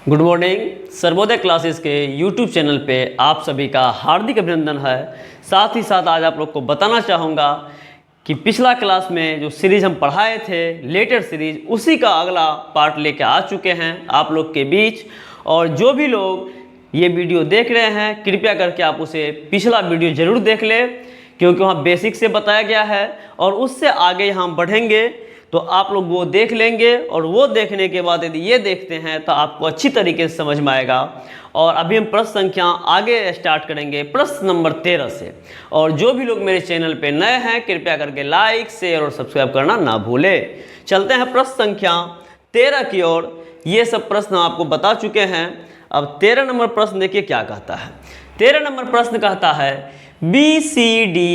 Good morning. Sarvodaya classes के YouTube channel पे आप सभी का हार्दिक अभिनंदन है। साथ ही साथ आज आप लोग को बताना चाहूँगा कि पिछला क्लास में जो सीरीज़ हम पढ़ाए थे लेटर सीरीज़, उसी का अगला पार्ट लेके आ चुके हैं आप लोग के बीच। और जो भी लोग ये वीडियो देख रहे हैं कृपया करके आप उसे पिछला वीडियो ज़रूर देख लें, क्योंकि वहाँ बेसिक से बताया गया है और उससे आगे हम बढ़ेंगे तो आप लोग वो देख लेंगे। और वो देखने के बाद यदि ये देखते हैं तो आपको अच्छी तरीके से समझ में आएगा। और अभी हम प्रश्न संख्या आगे स्टार्ट करेंगे प्रश्न नंबर 13 से। और जो भी लोग मेरे चैनल पे नए हैं कृपया करके लाइक शेयर और सब्सक्राइब करना ना भूलें। चलते हैं प्रश्न संख्या 13 की ओर। ये सब प्रश्न आपको बता चुके हैं। अब 13 नंबर प्रश्न देखिए क्या कहता है। 13 नंबर प्रश्न कहता है BCD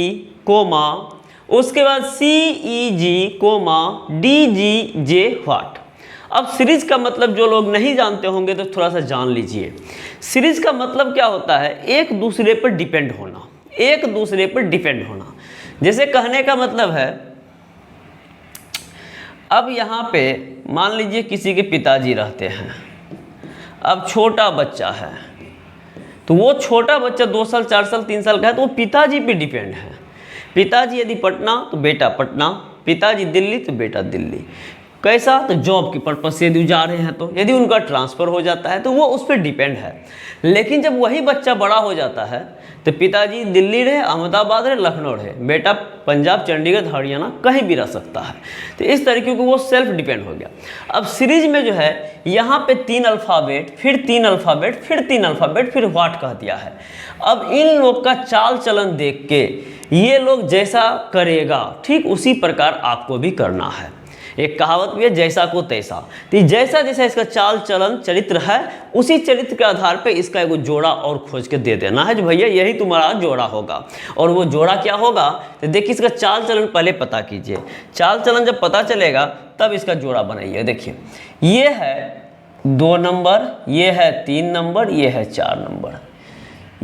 कोमा उसके बाद CEG कोमा DGJ व्हाट। अब सीरीज का मतलब जो लोग नहीं जानते होंगे तो थोड़ा सा जान लीजिए। सीरीज का मतलब क्या होता है? एक दूसरे पर डिपेंड होना, एक दूसरे पर डिपेंड होना। जैसे कहने का मतलब है, अब यहाँ पे मान लीजिए किसी के पिताजी रहते हैं, अब छोटा बच्चा है तो वो छोटा बच्चा 2 साल 4 साल 3 साल का है तो वो पिताजी पे डिपेंड है। पिताजी यदि पटना तो बेटा पटना, पिताजी दिल्ली तो बेटा दिल्ली। कैसा? तो जॉब के पर्पज से यदि जा रहे हैं तो यदि उनका ट्रांसफ़र हो जाता है तो वो उस पर डिपेंड है। लेकिन जब वही बच्चा बड़ा हो जाता है तो पिताजी दिल्ली रहे, अहमदाबाद रहे, लखनऊ रहे, बेटा पंजाब चंडीगढ़ हरियाणा कहीं भी रह सकता है। तो इस तरीके को वो सेल्फ डिपेंड हो गया। अब सीरीज में जो है यहाँ पे 3 अल्फ़ाबेट, फिर 3 अल्फ़ाबेट, फिर 3 अल्फ़ाबेट, फिर व्हाट कह दिया है। अब इन लोग का चाल चलन देख के ये लोग जैसा करेगा ठीक उसी प्रकार आपको भी करना है। एक कहावत भी है, जैसा को तैसा। तो जैसा जैसा इसका चाल चलन चरित्र है उसी चरित्र के आधार पे इसका एगो जोड़ा और खोज के दे देना है जो भैया यही तुम्हारा जोड़ा होगा। और वो जोड़ा क्या होगा तो देखिए इसका चाल चलन पहले पता कीजिए। चाल चलन जब पता चलेगा तब इसका जोड़ा बनाइए। देखिए ये है 2 नंबर, ये है 3 नंबर, ये है 4 नंबर,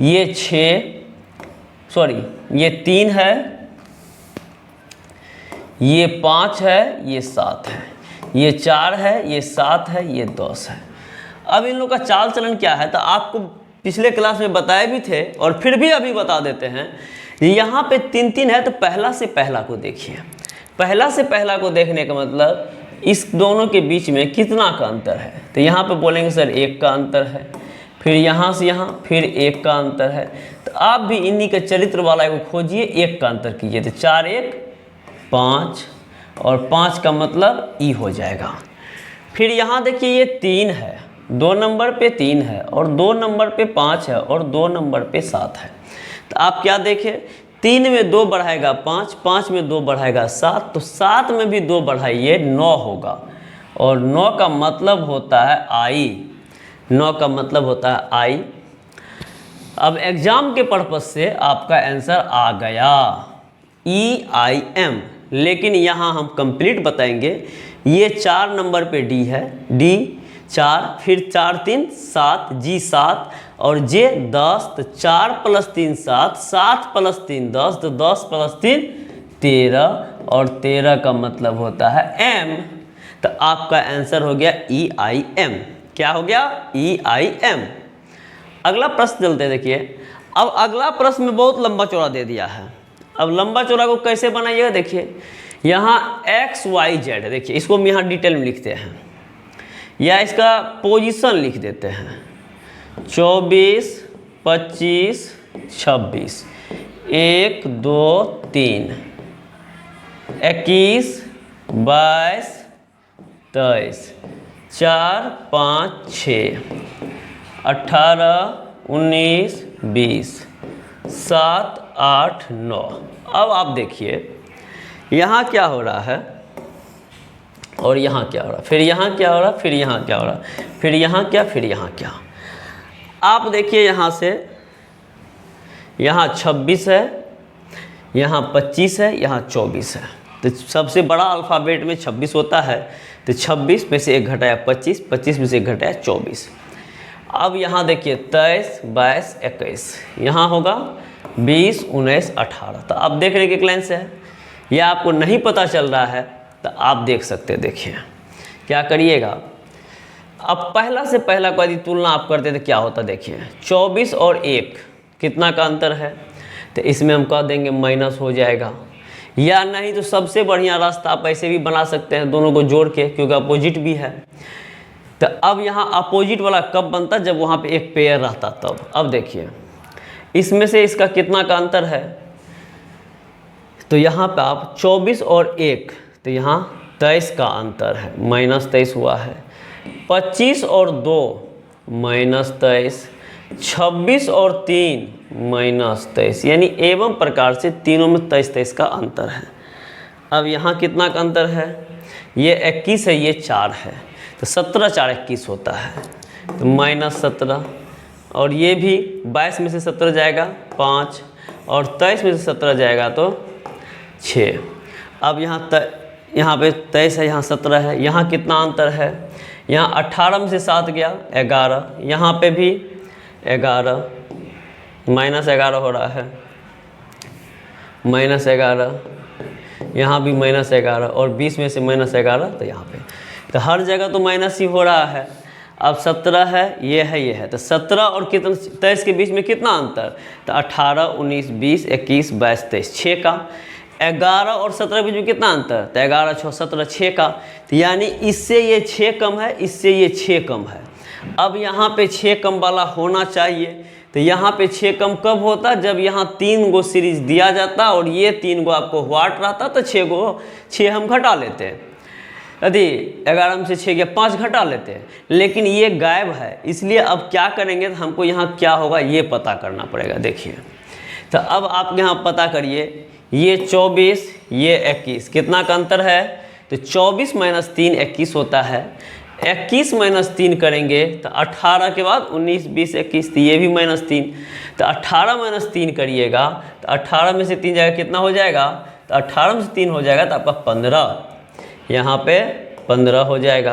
ये 3 है, ये 5 है, ये 7 है, ये 4 है, ये 7 है, ये 10 है। अब इन लोगों का चाल चलन क्या है तो आपको पिछले क्लास में बताए भी थे और फिर भी अभी बता देते हैं। यहाँ पे 3-3 है तो पहला से पहला को देखिए। पहला से पहला को देखने का मतलब इस दोनों के बीच में कितना का अंतर है। तो यहाँ पे बोलेंगे सर 1 का अंतर है, फिर यहाँ से यहाँ फिर 1 का अंतर है। तो आप भी इन्हीं के चरित्र वाला को खोजिए, 1 का अंतर कीजिए। तो 4 1 5 और 5 का मतलब ई हो जाएगा। फिर यहाँ देखिए ये 3 है, 2 नंबर पे 3 है और 2 नंबर पे 5 है और 2 नंबर पे 7 है। तो आप क्या देखें, 3 में 2 बढ़ाएगा 5, 5 में 2 बढ़ाएगा 7, तो 7 में भी 2 बढ़ाइए 9 होगा। और 9 का मतलब होता है आई, 9 का मतलब होता है आई। अब एग्जाम के पर्पज से आपका आंसर आ गया EIM। लेकिन यहाँ हम कंप्लीट बताएंगे। ये 4 नंबर पे D है, D 4, फिर 4 3 7, G 7 और J 10। तो 4 + 3 7, 7 + 3 10, तो 10 + 3 13 और 13 का मतलब होता है M। तो आपका आंसर हो गया EIM। क्या हो गया? EIM। अगला प्रश्न चलते हैं। देखिए अब अगला प्रश्न में बहुत लंबा चौड़ा दे दिया है। अब लंबा चौड़ा को कैसे बनाइएगा, देखिए यहाँ XYZ, देखिए इसको हम यहाँ डिटेल में लिखते हैं या इसका पोजीशन लिख देते हैं 24 25 26 1 2 3 21 22 23 4 5 6 18 19 20 7 8 9। अब आप देखिए यहाँ क्या हो रहा है और यहाँ क्या हो रहा है, फिर यहाँ क्या हो रहा है, फिर यहाँ क्या हो रहा है, फिर यहाँ क्या, फिर यहाँ क्या। आप देखिए यहाँ से यहाँ 26 है, यहाँ 25 है, यहाँ 24 है। तो सबसे बड़ा अल्फ़ाबेट में 26 होता है। तो 26 में से 1 घटाया 25, 25 में से 1 घटाया 24। अब यहाँ देखिए 23 22 21, यहाँ होगा 20 19 18। तो आप देख रहे हैं कि लाइन से है। यह आपको नहीं पता चल रहा है तो आप देख सकते हैं। देखिए क्या करिएगा, अब पहला से पहला को यदि तुलना आप करते तो क्या होता, देखिए 24 और 1 कितना का अंतर है, तो इसमें हम कह देंगे माइनस हो जाएगा, या नहीं तो सबसे बढ़िया रास्ता आप ऐसे भी बना सकते हैं दोनों को जोड़ के, क्योंकि अपोजिट भी है। तो अब यहाँ अपोजिट वाला कब बनता, जब वहाँ पे एक पेयर रहता तब। अब देखिए इसमें से इसका कितना का अंतर है, तो यहाँ पे आप 24 और 1, तो यहाँ 23 का अंतर है, -23 हुआ है। 25 और 2 -23, 26 और 3 -23, यानी एवं प्रकार से तीनों में 23 का अंतर है। अब यहाँ कितना का अंतर है, ये 21 है, ये 4 है, तो 17 4 21 होता है, तो -17, और ये भी 22 में से 17 जाएगा 5, और 23 में से 17 जाएगा तो 6। अब यहाँ पे 23 है, यहाँ 17 है, यहाँ कितना अंतर है, यहाँ 18 में से 7 गया 11, यहाँ पे भी 11, -11 हो रहा है, -11, यहाँ भी -11, और 20 में से -11, तो यहाँ पे तो हर जगह तो माइनस ही हो रहा है। अब 17 है, ये है, तो 17 और कितना 23 के बीच में कितना अंतर, तो 18 19 20 21 22 23, 6 का। 11 और 17 के बीच में कितना अंतर, तो 11 6 17, 6 का, तो यानी इससे ये 6 कम है, इससे ये 6 कम है। अब यहाँ पे 6 कम वाला होना चाहिए, तो यहाँ पे 6 कम कब होता, जब यहाँ 3 गो सीरीज दिया जाता और ये 3 गो आपको व्हाट रहता, तो 6 हम घटा लेते हैं। यदि 11 में से 6 गया 5 घटा लेते हैं, लेकिन ये गायब है, इसलिए अब क्या करेंगे, तो हमको यहाँ क्या होगा ये पता करना पड़ेगा। देखिए तो अब आप यहाँ पता करिए, ये 24 ये 21 कितना का अंतर है, तो 24 - 3 21 होता है। 21 - 3 करेंगे तो 18 के बाद 19 20 21, तो ये भी -3, तो 18 - 3 करिएगा तो 18 में से 3 जाएगा कितना हो जाएगा, तो 18 में से 3 हो जाएगा तो आपका 15, यहाँ पे 15 हो जाएगा।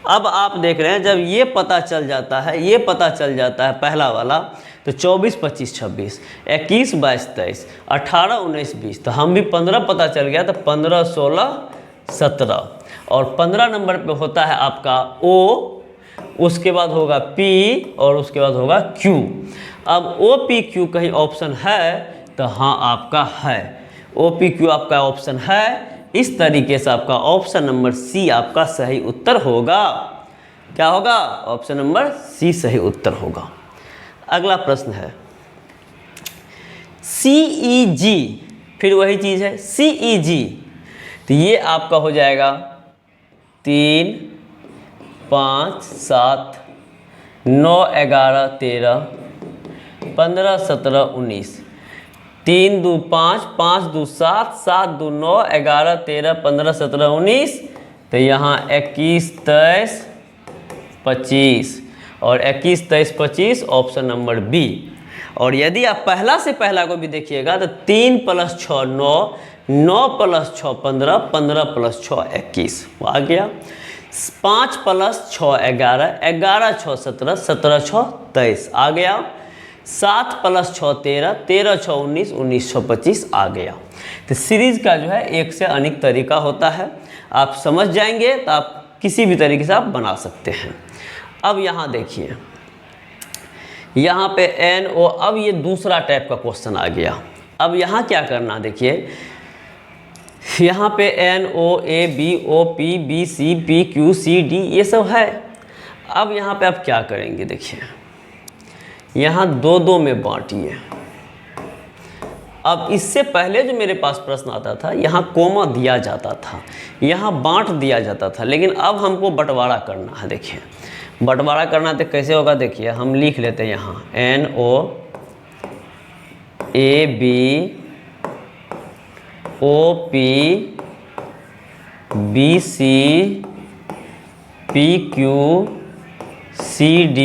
अब आप देख रहे हैं जब ये पता चल जाता है, ये पता चल जाता है पहला वाला, तो 24 25 26 21 22 23 18 19 20, तो हम भी 15 पता चल गया, तो 15 16 17, और 15 नंबर पे होता है आपका O, उसके बाद होगा P और उसके बाद होगा Q। अब OPQ कहीं ऑप्शन है, तो हाँ आपका है, OPQ आपका ऑप्शन है। इस तरीके से आपका ऑप्शन नंबर C आपका सही उत्तर होगा। क्या होगा, ऑप्शन नंबर C सही उत्तर होगा। अगला प्रश्न है CEG, फिर वही चीज़ है CEG, तो ये आपका हो जाएगा 3 5 7 9 11 13 15 17 19, 3 2 5 5 2 7 7 2 9 11 13 15 17 19, तो यहाँ 21 23 25, और 21 23 25 ऑप्शन नंबर B। और यदि आप पहला से पहला को भी देखिएगा तो 3 + 6 9, 9 + 6 15, 15 + 6 21 आ गया। 5 + 6 11, 11 6 17, 17 6 23 आ गया। 7 + 6 13, 13 6 19, 19 6 25 आ गया। तो सीरीज का जो है एक से अनेक तरीका होता है, आप समझ जाएंगे तो आप किसी भी तरीके से आप बना सकते हैं। अब यहाँ देखिए, यहाँ पे NO, अब ये दूसरा टाइप का क्वेश्चन आ गया। अब यहाँ क्या करना, देखिए यहाँ पे NO A B O P B C P Q C D ये सब है। अब यहाँ पे आप क्या करेंगे, देखिए यहाँ 2 2 में बांटिए। अब इससे पहले जो मेरे पास प्रश्न आता था, यहाँ कोमा दिया जाता था, यहाँ बांट दिया जाता था, लेकिन अब हमको बंटवारा करना है। देखिए बंटवारा करना तो कैसे होगा, देखिए हम लिख लेते हैं यहाँ NO A B O P B C P Q C D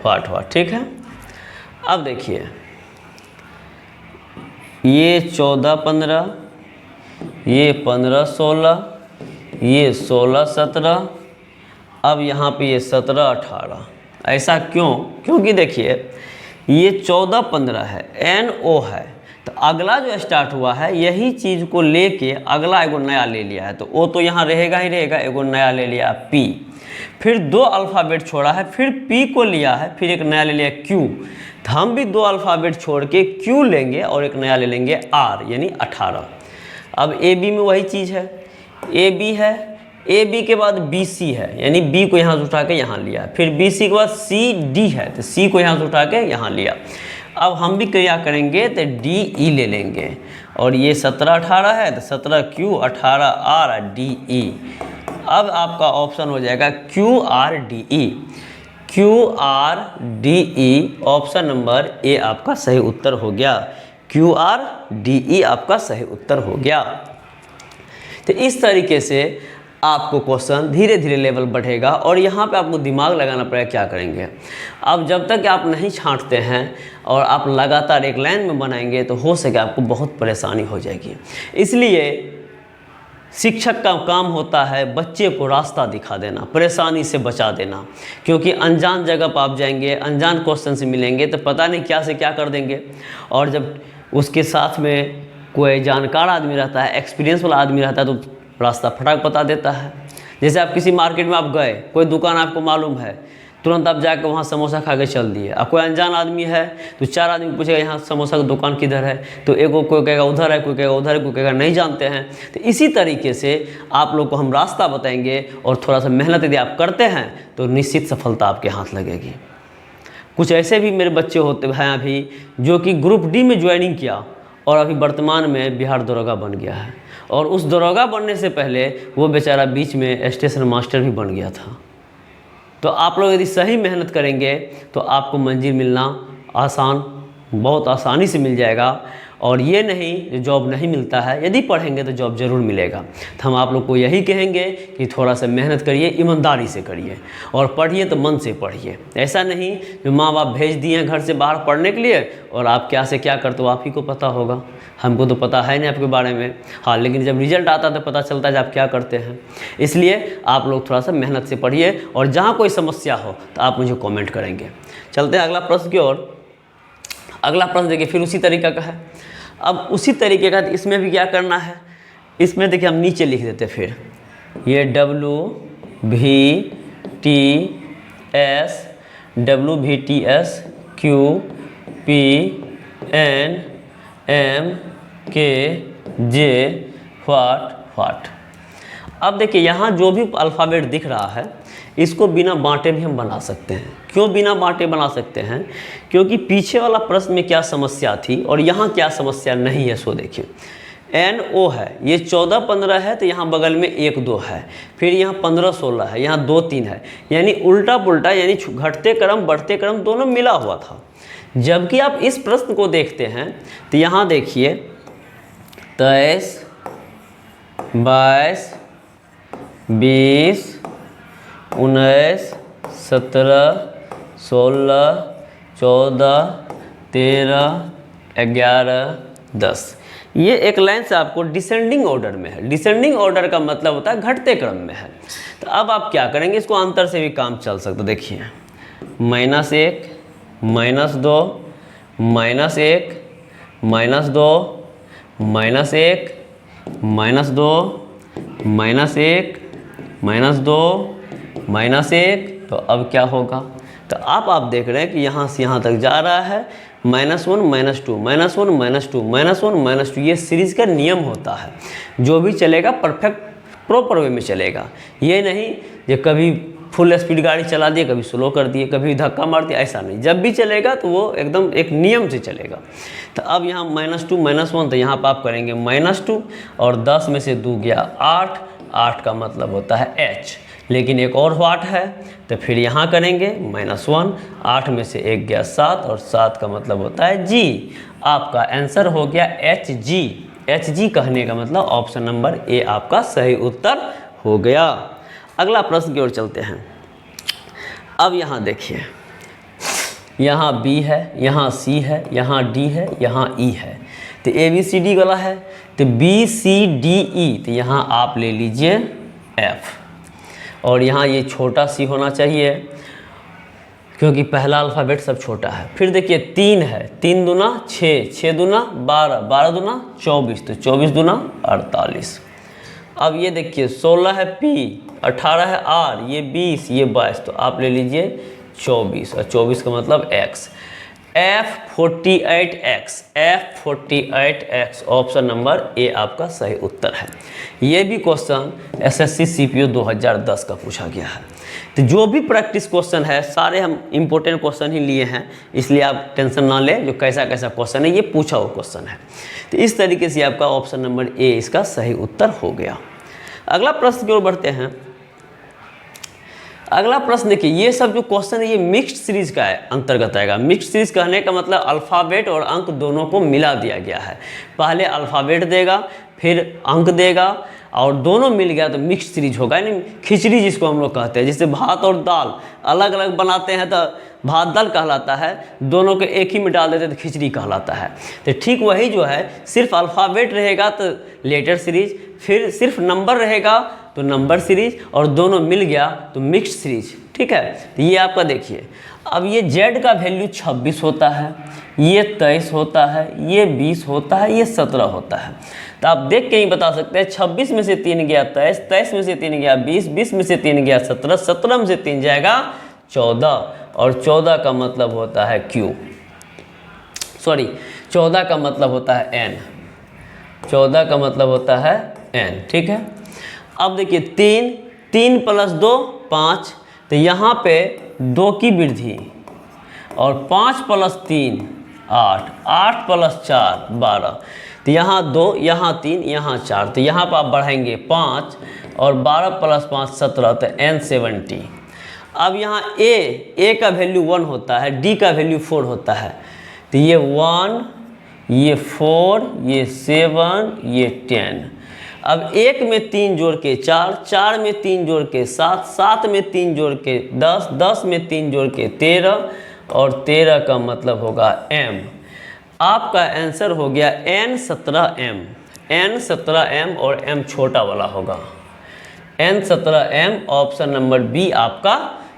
वाट, ठीक है। अब देखिए ये 14 15, ये 15 16, ये 16 17, अब यहाँ पे ये 17 18। ऐसा क्यों, क्योंकि देखिए ये 14 15 है, NO है, तो अगला जो स्टार्ट हुआ है यही चीज़ को लेके अगला एगो नया ले लिया है, तो O तो यहाँ रहेगा ही रहेगा, एगो नया ले लिया P। फिर 2 अल्फ़ाबेट छोड़ा है, फिर P को लिया है, फिर एक नया ले लिया Q। तो हम भी 2 अल्फ़ाबेट छोड़ के Q लेंगे और एक नया ले लेंगे R यानी 18। अब AB में वही चीज़ है, AB है, AB के बाद BC है यानी B को यहाँ से उठा के यहाँ लिया, फिर BC के बाद CD है तो C को यहाँ से उठा के यहाँ लिया। अब हम भी क्या करेंगे तो DE ले लेंगे और ये 17 18 है तो 17Q 18R DE। अब आपका ऑप्शन हो जाएगा QRDE। QRDE option number A आपका सही उत्तर हो गया। QRDE आपका सही उत्तर हो गया। तो इस तरीके से आपको क्वेश्चन धीरे धीरे लेवल बढ़ेगा और यहाँ पे आपको दिमाग लगाना पड़ेगा क्या करेंगे। अब जब तक आप नहीं छांटते हैं और आप लगातार एक लाइन में बनाएंगे तो हो सके आपको बहुत परेशानी हो जाएगी। इसलिए शिक्षक का काम होता है बच्चे को रास्ता दिखा देना, परेशानी से बचा देना, क्योंकि अनजान जगह पर आप जाएंगे, अनजान क्वेश्चन से मिलेंगे तो पता नहीं क्या से क्या कर देंगे। और जब उसके साथ में कोई जानकार आदमी रहता है, एक्सपीरियंस वाला आदमी रहता है तो रास्ता फटाक बता देता है। जैसे आप किसी मार्केट में आप गए, कोई दुकान आपको मालूम है, तुरंत आप जाकर वहाँ समोसा खा के चल दिए। अब कोई अनजान आदमी है तो 4 आदमी पूछेगा यहाँ समोसा की दुकान किधर है, तो एगो कोई कहेगा उधर है, कोई कहेगा उधर है, कोई कहेगा नहीं जानते हैं। तो इसी तरीके से आप लोग को हम रास्ता बताएंगे और थोड़ा सा मेहनत यदि आप करते हैं तो निश्चित सफलता आपके हाथ लगेगी। कुछ ऐसे भी मेरे बच्चे होते हैं अभी जो कि ग्रुप डी में ज्वाइनिंग किया और अभी वर्तमान में बिहार दरोगा बन गया है, और उस दरोगा बनने से पहले वो बेचारा बीच में स्टेशन मास्टर भी बन गया था। तो आप लोग यदि सही मेहनत करेंगे तो आपको मंजिल मिलना आसान, बहुत आसानी से मिल जाएगा। और ये नहीं जॉब नहीं मिलता है, यदि पढ़ेंगे तो जॉब ज़रूर मिलेगा। तो हम आप लोग को यही कहेंगे कि थोड़ा सा मेहनत करिए, ईमानदारी से करिए और पढ़िए तो मन से पढ़िए। ऐसा नहीं जो माँ बाप भेज दिए हैं घर से बाहर पढ़ने के लिए और आप क्या से क्या करते हो आप ही को पता होगा, हमको तो पता है नहीं आपके बारे में। हाँ, लेकिन जब रिजल्ट आता है तो पता चलता है कि आप क्या करते हैं। इसलिए आप लोग थोड़ा सा मेहनत से पढ़िए और जहाँ कोई समस्या हो तो आप मुझे कमेंट करेंगे। चलते हैं अगला प्रश्न की ओर। अगला प्रश्न देखिए फिर उसी तरीका का है। अब उसी तरीके का इसमें भी क्या करना है, इसमें देखिए हम नीचे लिख देते फिर ये WVTS QPNMKJ व्हाट। अब देखिए यहाँ जो भी अल्फ़ाबेट दिख रहा है इसको बिना बांटे भी हम बना सकते हैं। क्यों बिना बांटे बना सकते हैं? क्योंकि पीछे वाला प्रश्न में क्या समस्या थी और यहाँ क्या समस्या नहीं है। सो देखिए NO है, ये 14 15 है तो यहाँ बगल में 1 2 है, फिर यहाँ 15 16 है, यहाँ 2 3 है, यानी उल्टा पुल्टा, यानी घटते क्रम बढ़ते क्रम दोनों मिला हुआ था। जबकि आप इस प्रश्न को देखते हैं तो यहाँ देखिए 23 22 20 19 17 16 14 13 11 10, ये एक लाइन से आपको डिसेंडिंग ऑर्डर में है। डिसेंडिंग ऑर्डर का मतलब होता है घटते क्रम में है। तो अब आप क्या करेंगे, इसको अंतर से भी काम चल सकता है। देखिए -1 -2 -1 -2 -1 -2 -1 तो अब क्या होगा, तो आप देख रहे हैं कि यहाँ से यहाँ तक जा रहा है -1 -2 -1 -2 -1 -2। ये सीरीज़ का नियम होता है, जो भी चलेगा परफेक्ट प्रॉपर वे में चलेगा। ये नहीं कि कभी फुल स्पीड गाड़ी चला दिए, कभी स्लो कर दिए, कभी धक्का मार दिया, ऐसा नहीं। जब भी चलेगा तो वो एकदम एक नियम से चलेगा। तो अब यहाँ -2 -1 तो यहाँ पर आप करेंगे -2 और 10 में से 2 गया 8, 8 का मतलब होता है H। लेकिन एक और व्हाट है तो फिर यहाँ करेंगे -1, 8 में से 1 गया 7 और 7 का मतलब होता है G। आपका आंसर हो गया HG। HG कहने का मतलब ऑप्शन नंबर ए आपका सही उत्तर हो गया। अगला प्रश्न की ओर चलते हैं। अब यहाँ देखिए, यहाँ B है, यहाँ C है, यहाँ D है, यहाँ E है। तो ABCD वाला है तो BCDE, तो यहाँ आप ले लीजिए F और यहाँ ये छोटा c होना चाहिए क्योंकि पहला अल्फ़ाबेट सब छोटा है। फिर देखिए 3 है, 3 दूना 6, 6 दूना 12, 12 दूना 24, तो 24 दूना 48। अब ये देखिए 16 है P, 18 है R, ये 20, ये 22, तो आप ले लीजिए 24, और 24 का मतलब X। F48X, F48X option number A आपका सही उत्तर है। ये भी क्वेश्चन SSC CPO 2010 का पूछा गया है। तो जो भी प्रैक्टिस क्वेश्चन है सारे हम इंपॉर्टेंट क्वेश्चन ही लिए हैं, इसलिए आप टेंशन ना लें, जो कैसा कैसा क्वेश्चन है ये पूछा हुआ क्वेश्चन है। तो इस तरीके से आपका ऑप्शन नंबर ए इसका सही उत्तर हो गया। अगला प्रश्न की ओर बढ़ते हैं। अगला प्रश्न देखिए, ये सब जो क्वेश्चन है ये मिक्स्ड सीरीज का अंतर्गत आएगा। मिक्स्ड सीरीज कहने का मतलब अल्फ़ाबेट और अंक दोनों को मिला दिया गया है। पहले अल्फ़ाबेट देगा, फिर अंक देगा, और दोनों मिल गया तो मिक्स्ड सीरीज होगा, यानी खिचड़ी जिसको हम लोग कहते हैं। जैसे भात और दाल अलग अलग बनाते हैं तो भात दाल कहलाता है, दोनों को एक ही में डाल देते तो खिचड़ी कहलाता है। तो ठीक वही जो है, सिर्फ अल्फ़ाबेट रहेगा तो लेटर सीरीज, फिर सिर्फ नंबर रहेगा तो नंबर सीरीज, और दोनों मिल गया तो मिक्स्ड सीरीज। ठीक है, तो ये आपका देखिए, अब ये Z का वैल्यू 26 होता है, ये 23 होता है, ये 20 होता है, ये 17 होता है। तो आप देख के ही बता सकते हैं 26 में से 3 गया 23, 23 में से 3 गया 20, 20 में से 3 गया 17, 17 में से 3 जाएगा 14, और 14 का मतलब होता है Q, सॉरी 14 का मतलब होता है N, 14 का मतलब होता है N। ठीक है, अब देखिए 3 प्लस 2 5, तो यहाँ पे 2 की वृद्धि, और 5 प्लस 3 8, 8 प्लस 4 12, तो यहाँ 2, यहाँ 3, यहाँ 4, तो यहाँ पर आप बढ़ाएंगे 5, और 12 प्लस 5 17, तो N 70। अब यहाँ A का वैल्यू 1 होता है, D का वैल्यू 4 होता है, तो ये 1, ये 4, ये 7, ये 10। अब 1 में 3 जोड़ के 4, 4 में 3 जोड़ के 7, 7 में 3 जोड़ के 10, 10 में 3 जोड़ के 13, और 13 का मतलब होगा M। आपका आंसर हो गया N17M, N17M, और M छोटा वाला होगा N17M। ऑप्शन नंबर बी आपका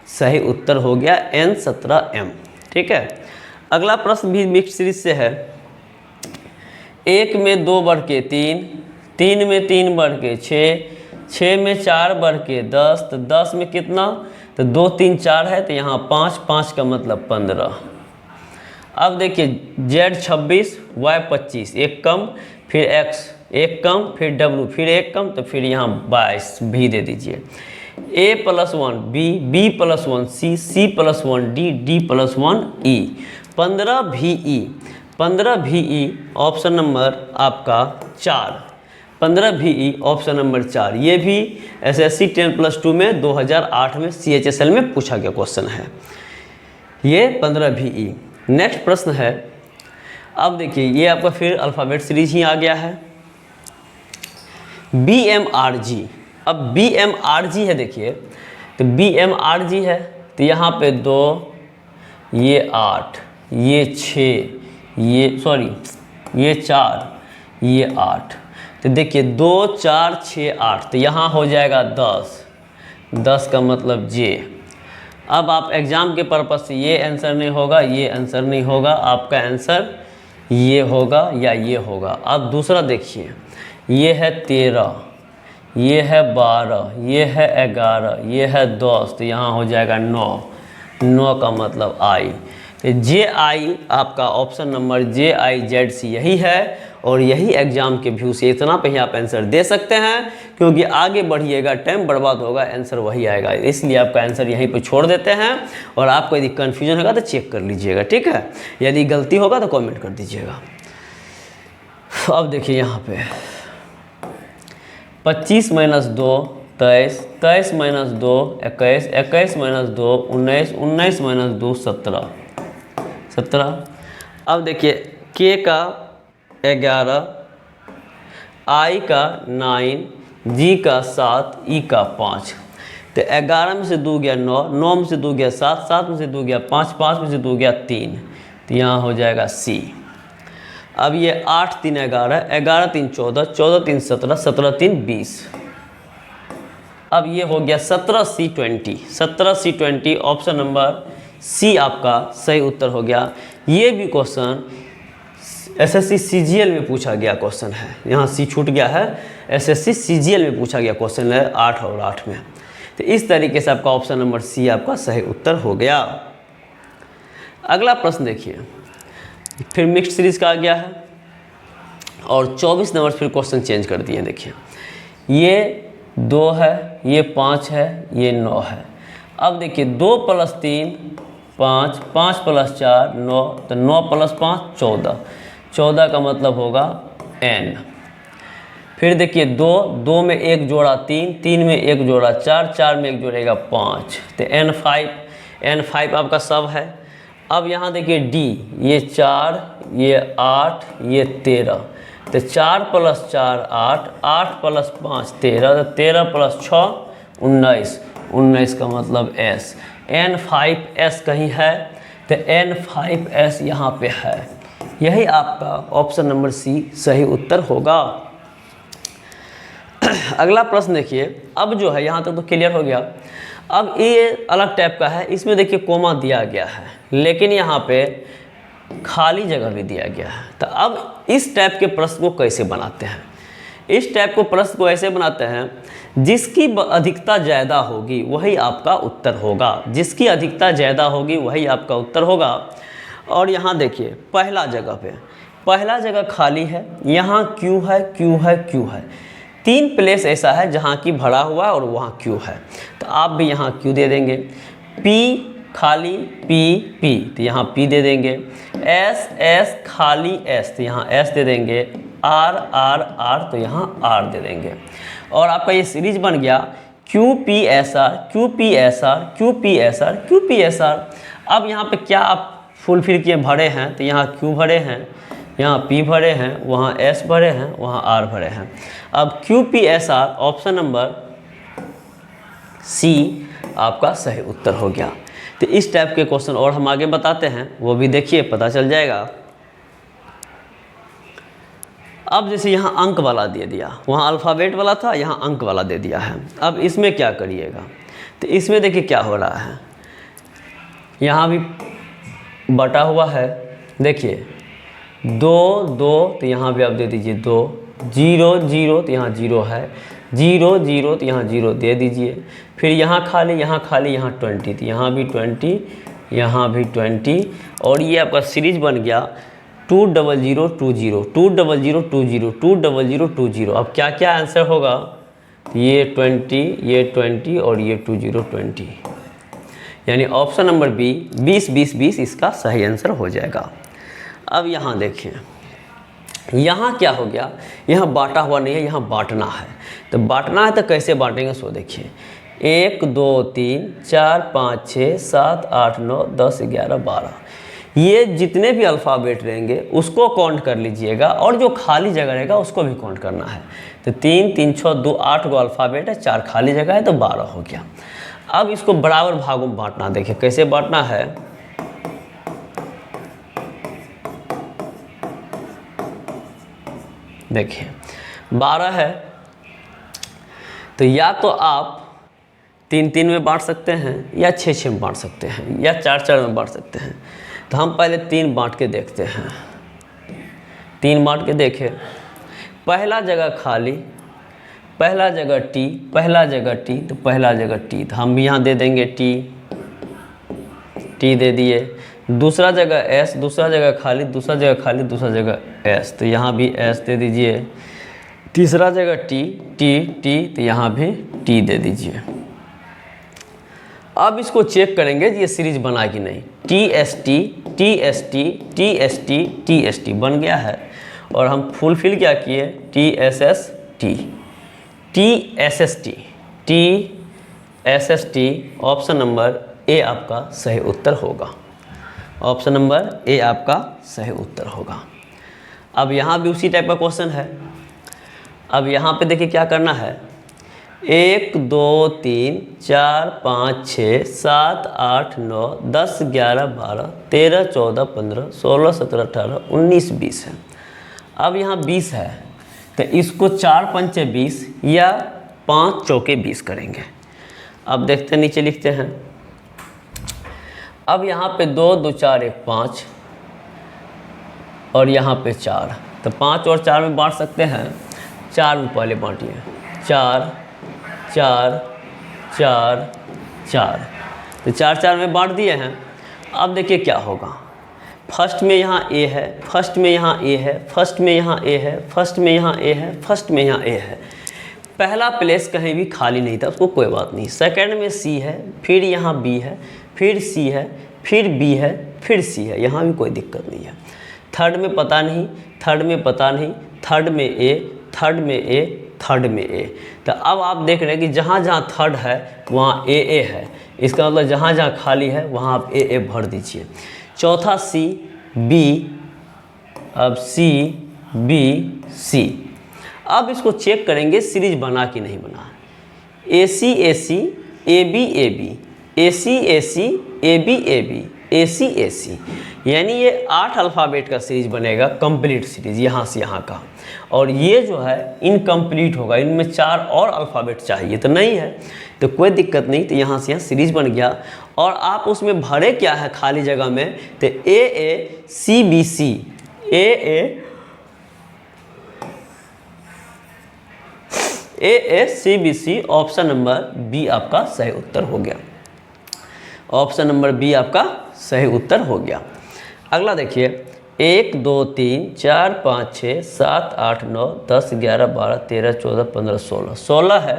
सही उत्तर हो गया N17M। ठीक है, अगला प्रश्न भी मिक्स्ड सीरीज से है। 1 में 2 बढ़ के 3, 3 में 3 बढ़ के 6, 6 में 4 बढ़ के 10, तो 10 में कितना, तो 2 3 4 है, तो यहाँ 5, 5 का मतलब 15। अब देखिए Z 26, Y 25, एक कम, फिर X एक कम, फिर W फिर एक कम, तो फिर यहाँ 22 भी दे दीजिए। A + 1 B, B + 1 C, C + 1 D, D + 1 E, 15 VE, 15 VE option number आपका 4, 15 VE ऑप्शन नंबर 4। ये भी SSC 10+2 में 2008 में CHSL में पूछा गया क्वेश्चन है, ये 15 VE। नेक्स्ट प्रश्न है, अब देखिए ये आपका फिर अल्फ़ाबेट सीरीज ही आ गया है, BMRG। अब BMRG है, देखिए तो BMRG है, तो यहाँ पे 2, ये 8, ये 6, ये 4, ये 8, तो देखिए 2 4 6 8, तो यहाँ हो जाएगा 10, 10 का मतलब J। अब आप एग्ज़ाम के पर्पज़ से ये आंसर नहीं होगा, ये आंसर नहीं होगा, आपका आंसर ये होगा या ये होगा। अब दूसरा देखिए, ये है 13, ये है 12, ये है 11, ये है 10, तो यहाँ हो जाएगा 9, 9 का मतलब I। तो JI आपका ऑप्शन नंबर JIZC यही है, और यही एग्ज़ाम के व्यू से इतना पे ही आप आंसर दे सकते हैं, क्योंकि आगे बढ़िएगा टाइम बर्बाद होगा, आंसर वही आएगा, इसलिए आपका आंसर यहीं पे छोड़ देते हैं। और आपको यदि कन्फ्यूजन होगा तो चेक कर लीजिएगा, ठीक है, यदि गलती होगा तो कमेंट कर दीजिएगा। अब देखिए यहाँ पे 25 - 2 23, 23 - 2 21, 21 - 2 19, 19 - 2 17, 17। अब देखिए K का 11, I का 9, G का 7, E का 5, तो 11 में से 2 गया 9, 9 में से 2 गया 7, 7 में से 2 गया 5, 5 में से 2 गया 3, तो यहाँ हो जाएगा C। अब ये 8 3 11, 11 3 14, 14 3 17, 17 3 20। अब ये हो गया 17C20, 17C20 option number C आपका सही उत्तर हो गया। ये भी क्वेश्चन एसएससी सीजीएल में पूछा गया क्वेश्चन है, यहाँ सी छूट गया है, एसएससी सीजीएल में पूछा गया क्वेश्चन है 8 और 8 में। तो इस तरीके से आपका ऑप्शन नंबर सी आपका सही उत्तर हो गया। अगला प्रश्न देखिए, फिर मिक्स्ड सीरीज का आ गया है और 24 नंबर फिर क्वेश्चन चेंज कर दिए। देखिए ये 2 है, ये 5 है, ये 9 है। अब देखिए 2 + 3 5, 5 + 4 9, तो 9 + 5 14, 14 का मतलब होगा n। फिर देखिए 2, 2 में 1 जोड़ा 3, 3 में 1 जोड़ा 4, 4 में 1 जोड़ेगा 5, तो n5 आपका सब है। अब यहाँ देखिए d, ये 4, ये 8, ये 13, तो 4 + 4 8, 8 + 5 13, तो 13 + 6 19, 19 का मतलब s, n5s कहीं है, तो n5s यहाँ पे है। यही आपका ऑप्शन नंबर सी सही उत्तर होगा। अगला प्रश्न देखिए, अब जो है यहाँ तक तो क्लियर हो गया। अब ये अलग टाइप का है, इसमें देखिए कोमा दिया गया है लेकिन यहाँ पे खाली जगह भी दिया गया है। तो अब इस टाइप के प्रश्न को कैसे बनाते हैं? इस टाइप को प्रश्न को ऐसे बनाते हैं, जिसकी अधिकता ज़्यादा होगी वही आपका उत्तर होगा, जिसकी अधिकता ज़्यादा होगी वही आपका उत्तर होगा। और यहाँ देखिए पहला जगह खाली है, यहाँ क्यू है, क्यू है, क्यू है, 3 प्लेस ऐसा है जहाँ की भरा हुआ है और वहाँ क्यू है, तो आप भी यहाँ क्यू दे देंगे। पी खाली पी, तो यहाँ पी दे देंगे। एस खाली एस, तो यहाँ एस दे देंगे। आर, तो यहाँ आर दे देंगे। और आपका ये सीरीज बन गया Q P S R, Q P S R, Q P S R, Q P S R. अब यहाँ पे क्या आप फुलफिल किए भरे हैं, तो यहाँ क्यू भरे हैं, यहाँ P भरे हैं, वहाँ S भरे हैं, वहाँ R भरे हैं। अब QPSR ऑप्शन नंबर C आपका सही उत्तर हो गया। तो इस टाइप के क्वेश्चन और हम आगे बताते हैं, वो भी देखिए पता चल जाएगा। अब जैसे यहाँ अंक वाला दे दिया, वहाँ अल्फ़ाबेट वाला था, यहाँ अंक वाला दे दिया है। अब इसमें क्या करिएगा, तो इसमें देखिए क्या हो रहा है, यहाँ भी बटा हुआ है। देखिए 2 2, तो यहाँ भी आप दे दीजिए 2, 0 0, तो यहाँ 0 है, 0 0, तो यहाँ 0 दे दीजिए। फिर यहाँ खाली, यहाँ खाली, यहाँ 20, तो यहाँ भी 20, यहाँ भी 20। और ये आपका सीरीज बन गया 2 0 0 2 0, 2 0 0 2 0, 2 0 0 2 0। अब क्या क्या आंसर होगा, ये 20, ये 20 और ये 2 0 20, यानी ऑप्शन नंबर बी 20 20 20 इसका सही आंसर हो जाएगा। अब यहाँ देखिए, यहाँ क्या हो गया, यहाँ बांटा हुआ नहीं है, यहाँ बांटना है। तो बांटना है तो कैसे बांटेंगे, सो देखिए 1 2 3 4 5 6 7 8 9 10 11 12, ये जितने भी अल्फ़ाबेट रहेंगे उसको काउंट कर लीजिएगा, और जो खाली जगह रहेगा उसको भी काउंट करना है। तो 3 3 6 2 8 गो अल्फ़ाबेट है, 4 खाली जगह है, तो 12 हो गया। अब इसको बराबर भागों में बांटना, देखिए कैसे बांटना है। देखिए 12 है, तो या तो आप 3 3 में बांट सकते हैं, या 6 6 में बांट सकते हैं, या 4 4 में बांट सकते हैं। तो हम पहले 3 बांट के देखते हैं। 3 बांट के देखें, पहला जगह खाली, पहला जगह टी, पहला जगह टी, तो पहला जगह टी, तो हम भी यहाँ दे देंगे टी, टी दे दिए। दूसरा जगह एस, दूसरा जगह खाली, दूसरा जगह खाली, दूसरा जगह एस, तो यहाँ भी एस दे दीजिए। तीसरा जगह टी टी टी, तो यहाँ भी टी दे दीजिए। अब इसको चेक करेंगे ये सीरीज बना कि नहीं। T S T, T S T, T S T, T S T बन गया है। और हम फुलफिल क्या किए, T S S T, T S S T, T S S T. Option number A आपका सही उत्तर होगा। ऑप्शन नंबर ए आपका सही उत्तर होगा। अब यहाँ भी उसी टाइप का क्वेश्चन है। अब यहाँ पे देखिए क्या करना है, 1 2 3 4 5 6 7 8 9 10 11 12 13 14 15 16 17 18 19 20 है। अब यहाँ 20 है, तो इसको 4 5 20 या 5 चौके 20 करेंगे। अब देखते हैं, नीचे लिखते हैं। अब यहाँ पे 2 2 4 1 5, और यहाँ पे 4, तो 5 और 4 में बांट सकते हैं। 4 में पहले बांटिए, 4 4 4 4, तो 4 4 में बांट दिए हैं। अब देखिए क्या होगा, फर्स्ट में यहाँ ए है, फर्स्ट में यहाँ ए है, फर्स्ट में यहाँ ए है, फर्स्ट में यहाँ ए है, फर्स्ट में यहाँ ए है। पहला प्लेस कहीं भी खाली नहीं था, उसको कोई बात नहीं। सेकंड में सी है, फिर यहाँ बी है, फिर सी है, फिर बी है, फिर सी है, यहाँ भी कोई दिक्कत नहीं है। थर्ड में पता नहीं, थर्ड में पता नहीं, थर्ड में ए, थर्ड में ए, थर्ड में ए। तो अब आप देख रहे हैं कि जहाँ जहाँ थर्ड है वहाँ ए है, इसका मतलब जहाँ जहाँ खाली है वहाँ आप ए भर दीजिए। चौथा सी बी, अब सी बी सी। अब इसको चेक करेंगे सीरीज बना कि नहीं बना। A C A C, A B A B, A C A C, A B A B, A C A C, यानी ये 8 अल्फ़ाबेट का सीरीज बनेगा, कंप्लीट सीरीज यहाँ से यहाँ का। और ये जो है इनकम्प्लीट होगा, इनमें 4 और अल्फ़ाबेट चाहिए, तो नहीं है तो कोई दिक्कत नहीं, तो यहाँ से यहाँ सीरीज बन गया। और आप उसमें भरे क्या है खाली जगह में, तो A C B C, A C B C, option number B आपका सही उत्तर हो गया। ऑप्शन नंबर बी आपका सही उत्तर हो गया। अगला देखिए, 1 2 3 4 5 6 7 8 9 10 11 12 13 14 15 16, 16 है।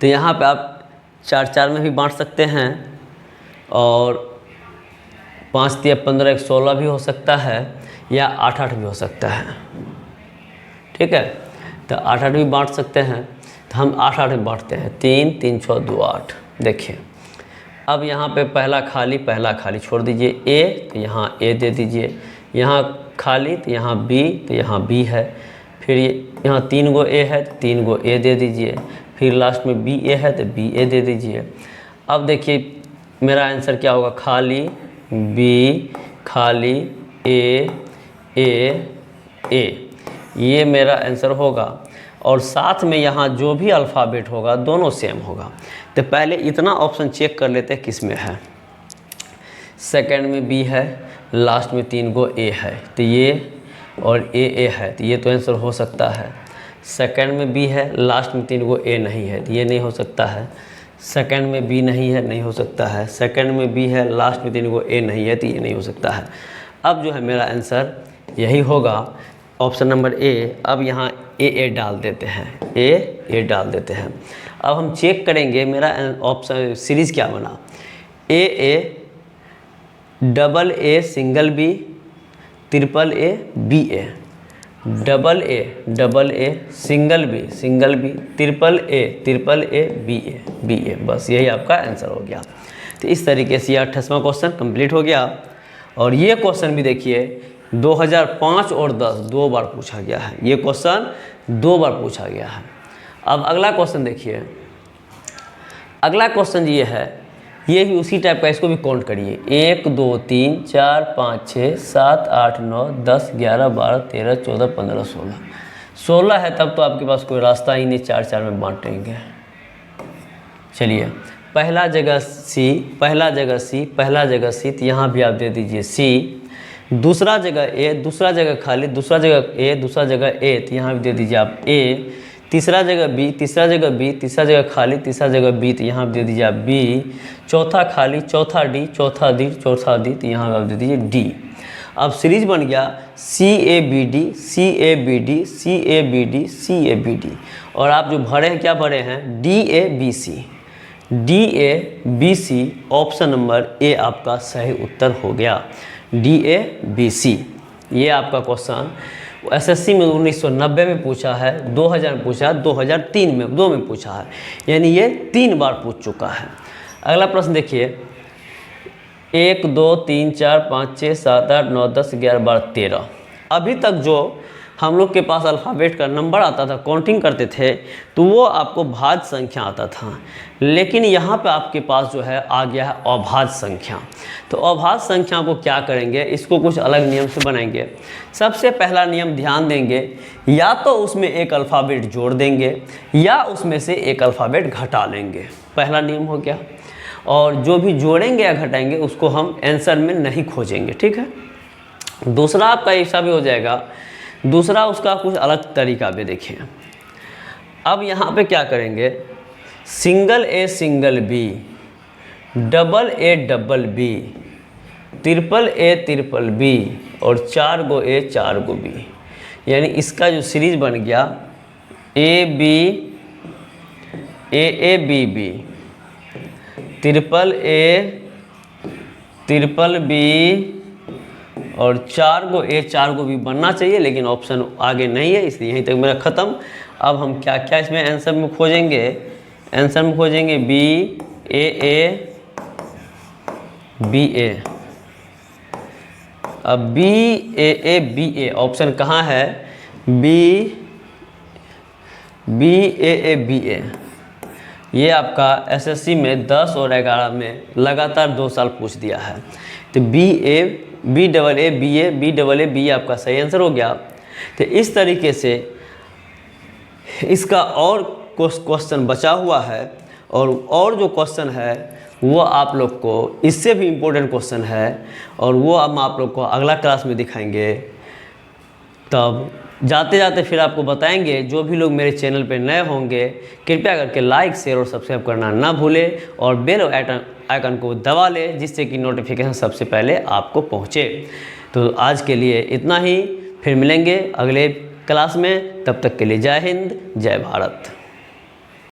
तो यहाँ पे आप 4 4 में भी बांट सकते हैं, और 5 3 15 1 16 भी हो सकता है, या 8 8 भी हो सकता है। ठीक है, तो 8 8 भी बांट सकते हैं, तो हम 8 8 में बांटते हैं। 3 3 6 2 8। देखिए अब यहाँ पे पहला खाली छोड़ दीजिए, ए तो यहाँ ए दे दीजिए, यहाँ खाली तो यहाँ बी, तो यहाँ बी है, फिर यहाँ 3 गो ए है तो 3 गो ए दे दीजिए, फिर लास्ट में बी ए है तो बी ए दे दीजिए। अब देखिए मेरा आंसर क्या होगा, खाली बी, खाली ए, ये मेरा आंसर होगा। और साथ में यहाँ जो भी अल्फ़ाबेट होगा दोनों सेम होगा। तो पहले इतना ऑप्शन चेक कर लेते हैं किस में है। सेकंड में बी है, लास्ट में 3 गो ए है, तो ये और ए है, तो ये तो आंसर हो सकता है। सेकंड में बी है, लास्ट में 3 गो ए नहीं है, तो ये नहीं हो सकता है। सेकंड में बी नहीं है, नहीं हो सकता है। सेकंड में बी है, लास्ट में 3 गो ए नहीं है, तो ये नहीं हो सकता है। अब जो है मेरा आंसर यही होगा, ऑप्शन नंबर ए। अब यहाँ ए डाल देते हैं, ए डाल देते हैं। अब हम चेक करेंगे मेरा ऑप्शन सीरीज़ क्या बना। A double A single B, triple A B A, double A single B, triple A B A, बस यही आपका आंसर हो गया। तो इस तरीके से 28वां क्वेश्चन कंप्लीट हो गया। और ये क्वेश्चन भी देखिए 2005 और 10 2 बार पूछा गया है, ये क्वेश्चन 2 बार पूछा गया है। अब अगला क्वेश्चन देखिए, अगला क्वेश्चन ये है, ये भी उसी टाइप का, इसको भी काउंट करिए। 1 2 3 4 5 6 7 8 9 10 11 12 13 14 15 16, 16 है, तब तो आपके पास कोई रास्ता ही नहीं, 4 4 में बांटेंगे। चलिए पहला जगह सी, तो यहाँ भी आप दे दीजिए सी। दूसरा जगह ए, दूसरा जगह खाली, दूसरा जगह ए, दूसरा जगह ए, तो यहाँ भी दे दीजिए आप ए। तीसरा जगह बी, तीसरा जगह बी, तीसरा जगह खाली, तीसरा जगह बी, तो यहाँ भी दे दीजिए आप बी। चौथा खाली, चौथा डी, चौथा डी, चौथा डी, तो यहाँ आप दे दीजिए डी। अब सीरीज बन गया C A B D, C A B D, C A B D, C A B D. और आप जो भरे हैं, क्या भरे हैं, D A B C, D A B C. Option number A आपका सही उत्तर हो गया, डी ए बी सी। ये आपका क्वेश्चन एसएससी में 1990 में पूछा है, 2000 में पूछा है, 2003 में 2 में पूछा है, यानी ये 3 बार पूछ चुका है। अगला प्रश्न देखिए, 1 2 3 4 5 6 7 8 9 10 11 12 13। अभी तक जो हम लोग के पास अल्फ़ाबेट का नंबर आता था, काउंटिंग करते थे, तो वो आपको भाज्य संख्या आता था। लेकिन यहाँ पे आपके पास जो है आ गया है अभाज्य संख्या। तो अभाज्य संख्या को क्या करेंगे, इसको कुछ अलग नियम से बनाएंगे। सबसे पहला नियम ध्यान देंगे, या तो उसमें एक अल्फ़ाबेट जोड़ देंगे या उसमें से एक अल्फ़ाबेट घटा लेंगे। पहला नियम हो गया। और जो भी जोड़ेंगे या घटाएंगे उसको हम आंसर में नहीं खोजेंगे, ठीक है। दूसरा आपका ऐसा भी हो जाएगा, दूसरा उसका कुछ अलग तरीका भी देखिए। अब यहाँ पे क्या करेंगे, single B, double B, triple B और 4 गो ए 4 गो बी, यानी इसका जो सीरीज बन गया A B B, triple B और 4 गो ए 4 गो बी बनना चाहिए, लेकिन ऑप्शन आगे नहीं है, इसलिए यहीं तक मेरा ख़त्म। अब हम क्या क्या इसमें आंसर में खोजेंगे, बी ए बी ए। अब बी ए ऑप्शन कहाँ है, बी ए। ये आपका एसएससी में 10 और 11 में लगातार 2 साल पूछ दिया है। तो बी डबल ए बी आपका सही आंसर हो गया। तो इस तरीके से इसका और क्वेश्चन बचा हुआ है, और जो क्वेश्चन है वो आप लोग को इससे भी इम्पोर्टेंट क्वेश्चन है, और वो हम आप लोग को अगला क्लास में दिखाएंगे। तब जाते जाते फिर आपको बताएंगे, जो भी लोग मेरे चैनल पे नए होंगे कृपया करके लाइक शेयर और सब्सक्राइब करना ना भूलें, और बेल आइकन को दबा लें, जिससे कि नोटिफिकेशन सबसे पहले आपको पहुँचे। तो आज के लिए इतना ही, फिर मिलेंगे अगले क्लास में, तब तक के लिए जय हिंद जय भारत।